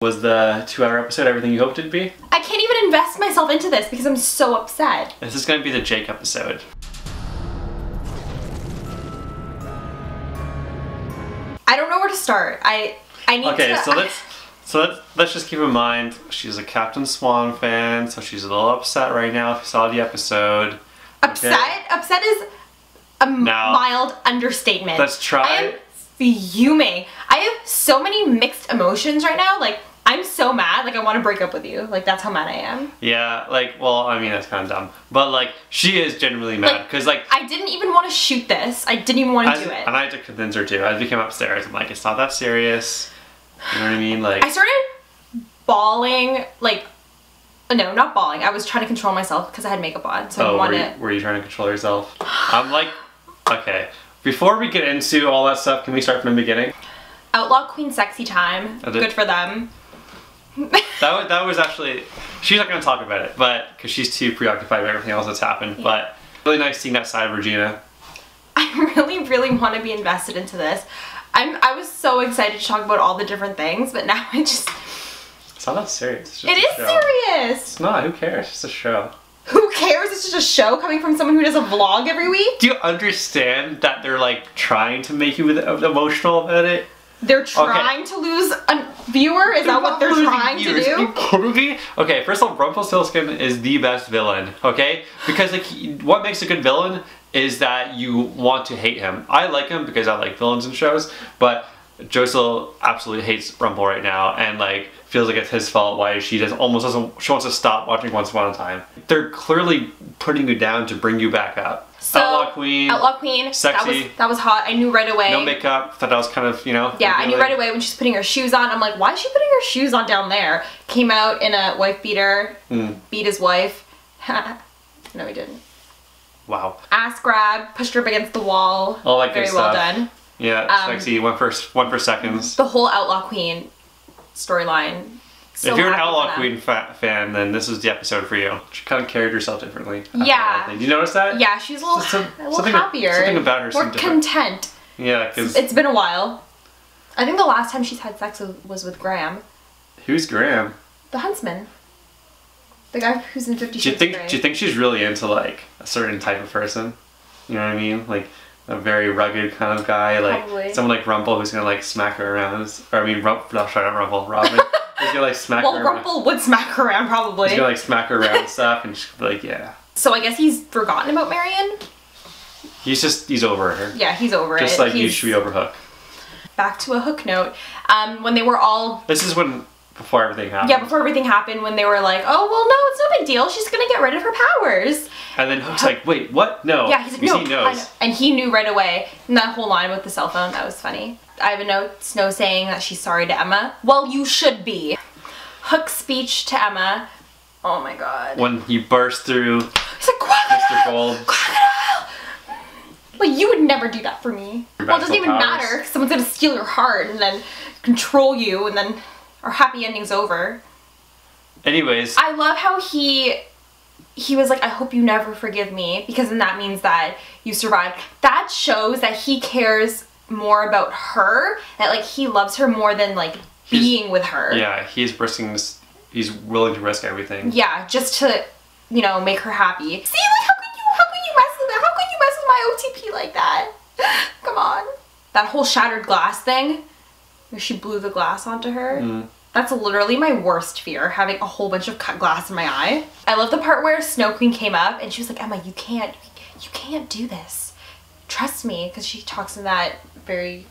Was the 2-hour episode everything you hoped it'd be? I can't even invest myself into this because I'm so upset. This is gonna be the Jake episode. I don't know where to start. I need to... Okay, so let's just keep in mind, she's a Captain Swan fan, so she's a little upset right now if you saw the episode. Upset? Okay. Upset is a mild understatement. Let's try. I am fuming. I have so many mixed emotions right now. Like, I'm so mad. Like, I want to break up with you. Like, that's how mad I am. Yeah, like, well, I mean, that's kind of dumb. But, like, she is genuinely mad. Because, like, I didn't even want to shoot this. I didn't even want to do it. And I had to convince her to. As we came upstairs, I'm like, it's not that serious. You know what I mean? Like, I started bawling, like, no, not bawling. I was trying to control myself because I had makeup on. So I wanted... were you trying to control yourself? I'm like, okay. Before we get into all that stuff, can we start from the beginning? Outlaw Queen Sexy Time. Good for them. that was actually, she's not going to talk about it, but because she's too preoccupied with everything else that's happened. Yeah. But really nice seeing that side of Regina. I really want to be invested into this. I was so excited to talk about all the different things, but now I just... It's not that serious. It is serious. It's not. Who cares? It's just a show. Who cares? It's just a show coming from someone who does a vlog every week. Do you understand that they're like trying to make you emotional about it? They're trying to lose a viewer? Is that what they're trying to do? Are you kidding me? Okay, first of all, Rumpelstiltskin is the best villain, okay? Because like, what makes a good villain is that you want to hate him. I like him because I like villains in shows, but Jossyl absolutely hates Rumple right now and like feels like it's his fault why she wants to stop watching Once Upon a Time. They're clearly putting you down to bring you back up. So, Outlaw Queen, sexy. That was hot. I knew right away. No makeup. Thought that was kind of, you know. Yeah, I knew right away when she's putting her shoes on. I'm like, why is she putting her shoes on down there? Came out in a wife beater, beat his wife. No, he didn't. Wow. Ass grab, pushed her up against the wall. All that good Very well stuff. done. Yeah, sexy. One for seconds. The whole Outlaw Queen storyline. So if you're an Outlaw Queen fan, then this is the episode for you. She kind of carried herself differently. Yeah. Did you notice that? Yeah, she's a little happier. Something about her more content. Yeah, because... It's been a while. I think the last time she's had sex was with Graham. Who's Graham? The huntsman. The guy who's in 50 Shades of Grey. Do you think she's really into, like, a certain type of person? You know what I mean? Like, a very rugged kind of guy. Like, probably. Someone like Rumple who's gonna, like, smack her around. Or, I mean, not Rumple, Robin. He's gonna like smack her around. Well, Rumple would smack her around probably. He's gonna like smack her around and stuff and she'll be like, yeah. So I guess he's forgotten about Marion? He's over her. Yeah, he's over it. Just like you should be over Hook. Back to a Hook note. When they were all... This is before everything happened. Yeah, before everything happened, when they were like, oh, well, no, it's no big deal. She's gonna get rid of her powers. And then Hook's like, wait, what? No. Yeah, he's like, no, he knows. And he knew right away. And that whole line with the cell phone, that was funny. I have a note, Snow saying that she's sorry to Emma. Well, you should be. Hook's speech to Emma. Oh my god. When he burst through. He's like, Mr. Gold. Crocodile! Like, you would never do that for me. Well, it doesn't even matter, because someone's gonna steal your heart and then control you, and then our happy ending's over. Anyways. I love how he was like, I hope you never forgive me, because then that means that you survived. That shows that he cares more about her, that like he loves her more than like being with her. Yeah, he's willing to risk everything. Yeah, just to, you know, make her happy. See, like, how can you mess with my OTP like that? Come on. That whole shattered glass thing, where she blew the glass onto her. That's literally my worst fear, having a whole bunch of cut glass in my eye. I love the part where Snow Queen came up and she was like, Emma, you can't do this. Trust me, because she talks in that very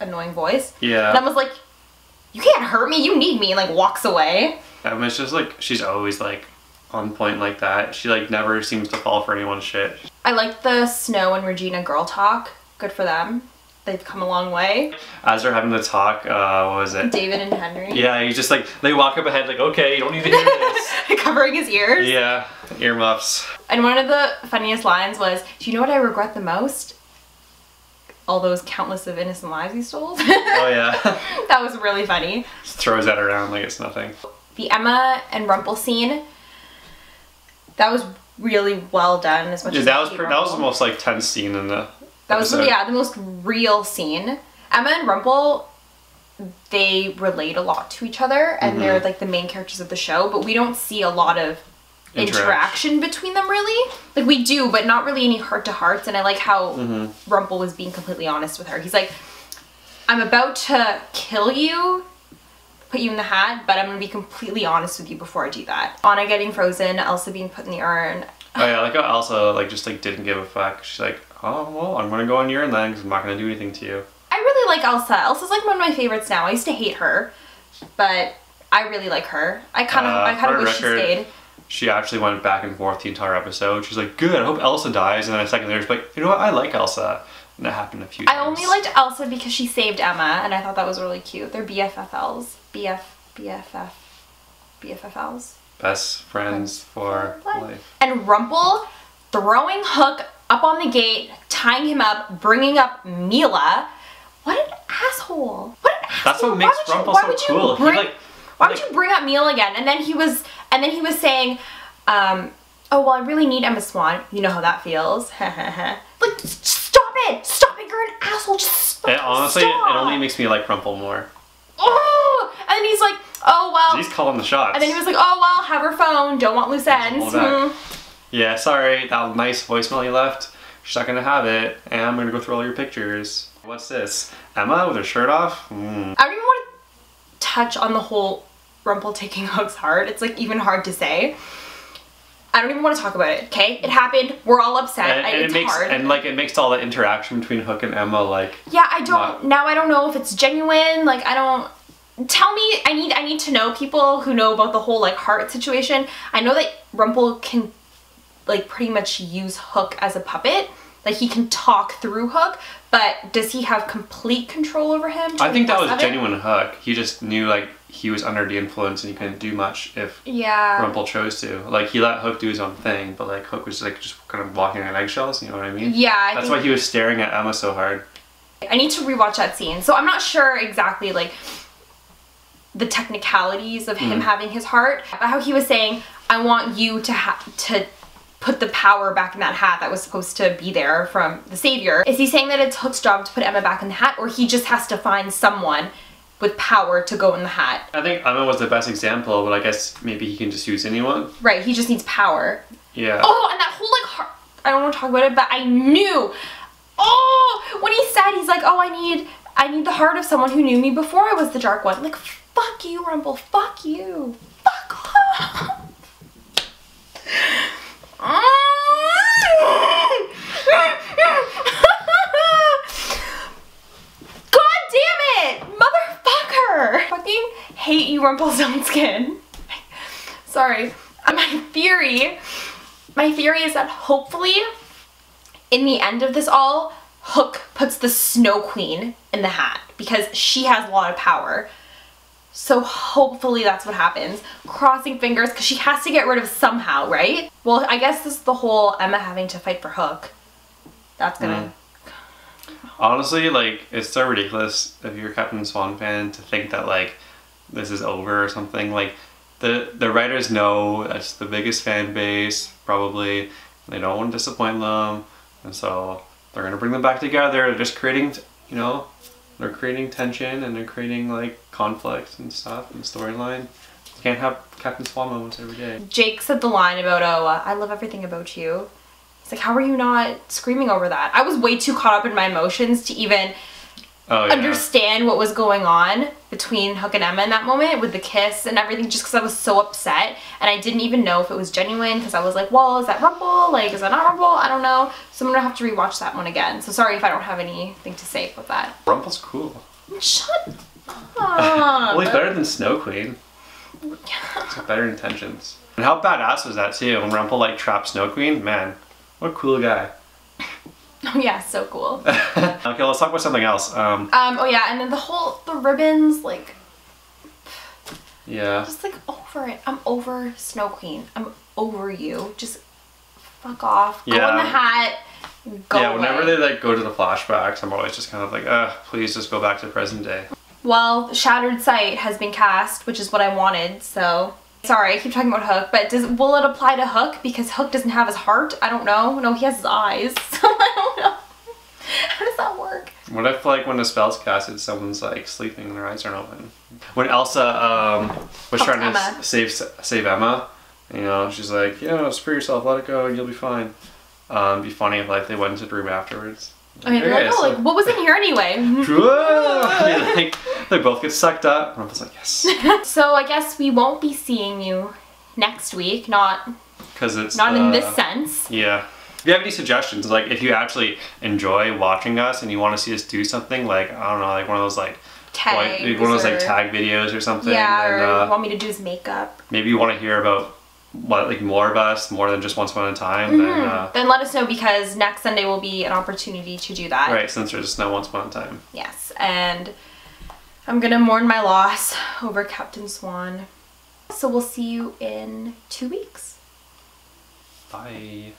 annoying voice. Yeah. And I was like, you can't hurt me, you need me, and like walks away. Emma's just like, she's always like on point like that. She like never seems to fall for anyone's shit. I like the Snow and Regina girl talk. Good for them. They've come a long way. As they're having the talk, what was it? David and Henry. Yeah, he's just like, they walk up ahead like, okay, you don't need to hear this. Covering his ears. Yeah, earmuffs. And one of the funniest lines was, do you know what I regret the most? All those countless of innocent lives he stole. Oh yeah. That was really funny. Just throws that around like it's nothing. The Emma and Rumple scene, that was really well done. As much as that was the most like tense scene in the episode. Yeah, the most real scene. Emma and Rumple, they relate a lot to each other and they're like the main characters of the show, but we don't see a lot of interaction between them really. Like we do, but not really any heart-to-hearts. And I like how Rumple was being completely honest with her. He's like, I'm about to kill you, put you in the hat, but I'm gonna be completely honest with you before I do that. Anna getting frozen, Elsa being put in the urn. Oh yeah, like how Elsa like just like didn't give a fuck. She's like, oh well, I'm gonna go in the urn then because I'm not gonna do anything to you. I really like Elsa. Elsa's like one of my favorites now. I used to hate her, but I really like her. I kind of wish she stayed. She actually went back and forth the entire episode. She's like, good, I hope Elsa dies. And then a second later, she's like, you know what, I like Elsa. And that happened a few times. I only liked Elsa because she saved Emma, and I thought that was really cute. They're BFFLs. BFFLs. Best friends for life. And Rumple throwing Hook up on the gate, tying him up, bringing up Mila. What an asshole. What an asshole. That's what makes Rumple so cool. Why would you bring up Mila again? And then he was saying, oh well, I really need Emma Swan. You know how that feels. Like, stop it, you're an asshole, just stop. Honestly, it only makes me like Rumple more. Oh, and then he's like, oh well. He's calling the shots. And then he was like, oh well, have her phone, don't want loose ends. Yeah, sorry, that nice voicemail you left, she's not gonna have it, and I'm gonna go through all your pictures. What's this? Emma with her shirt off? I don't even want to touch on the whole Rumple taking Hook's heart. It's like even hard to say. I don't even want to talk about it, okay? It happened, we're all upset, it's hard. And like it makes all the interaction between Hook and Emma like... Yeah, I don't know if it's genuine, like tell me, I need to know, people who know about the whole like heart situation. I know that Rumple can like pretty much use Hook as a puppet. Like he can talk through Hook, but does he have complete control over him? I think that was genuine Hook. He just knew like he was under the influence and he couldn't do much if Rumple chose to. Like he let Hook do his own thing, but like Hook was like just kind of walking on eggshells, you know what I mean? Yeah. That's why he was staring at Emma so hard. I need to rewatch that scene. So I'm not sure exactly like the technicalities of him having his heart, but how he was saying, I want you to put the power back in that hat that was supposed to be there from the savior. Is he saying that it's Hook's job to put Emma back in the hat, or he just has to find someone with power to go in the hat? I think Emma was the best example, but I guess maybe he can just use anyone. Right, he just needs power. Yeah. Oh, and that whole like heart, I don't want to talk about it, but I knew. Oh, when he said, he's like, oh, I need the heart of someone who knew me before I was the dark one. Like, fuck you, Rumple, fuck you. Fuck off. God damn it! Motherfucker! Fucking hate you, Rumpelstiltskin. Sorry. My theory is that hopefully in the end of this all, Hook puts the Snow Queen in the hat because she has a lot of power. So hopefully that's what happens. Crossing fingers, because she has to get rid of somehow, right? Well, I guess this is the whole Emma having to fight for Hook. That's gonna... Honestly, like, it's so ridiculous if you're a Captain Swan fan to think that, like, this is over or something. Like, the writers know that's the biggest fan base, probably. They don't want to disappoint them. And so they're gonna bring them back together. They're just creating, you know, they're creating tension and they're creating like conflict and stuff and storyline. You can't have Captain Swan moments every day. Jake said the line about, oh, I love everything about you. He's like, how are you not screaming over that? I was way too caught up in my emotions to even understand what was going on between Hook and Emma in that moment with the kiss and everything, just because I was so upset and I didn't even know if it was genuine, because I was like, well, is that Rumple? Like, is that not Rumple? I don't know. So I'm gonna have to rewatch that one again. So sorry if I don't have anything to say about that. Rumple's cool. Shut up. Well, he's better than Snow Queen. It's got better intentions. And how badass was that too? When Rumple like trapped Snow Queen? Man, what a cool guy. Oh yeah, so cool. Okay, let's talk about something else. Oh yeah, and then the ribbons, like... Yeah. Just like over it. I'm over Snow Queen. I'm over you. Just fuck off. Go in the hat. Go away. Whenever they like go to the flashbacks, I'm always just kind of like, please just go back to present day. Well, Shattered Sight has been cast, which is what I wanted, so... Sorry, I keep talking about Hook, but will it apply to Hook? Because Hook doesn't have his heart? I don't know. No, he has his eyes. So I don't know. How does that work? What if like when the spell's casted, someone's like sleeping and their eyes aren't open? When Elsa was trying to save Emma, you know, she's like, yeah, spray yourself, let it go, you'll be fine. It'd be funny if like they went into the room afterwards. Okay, they're like, oh, like what was in here anyway? Like they both get sucked up. Rumple's like, yes. So I guess we won't be seeing you next week, not because it's not in this sense. Yeah. If you have any suggestions, like if you actually enjoy watching us and you want to see us do something, like I don't know, like one of those like tags, one of those like tag videos or something. Yeah, and, or want me to do his makeup. Maybe you want to hear about what, like more of us, more than just Once Upon a Time. Then let us know, because next Sunday will be an opportunity to do that. Right, since there's no Once Upon a Time. Yes, and I'm gonna mourn my loss over Captain Swan. So we'll see you in 2 weeks. Bye.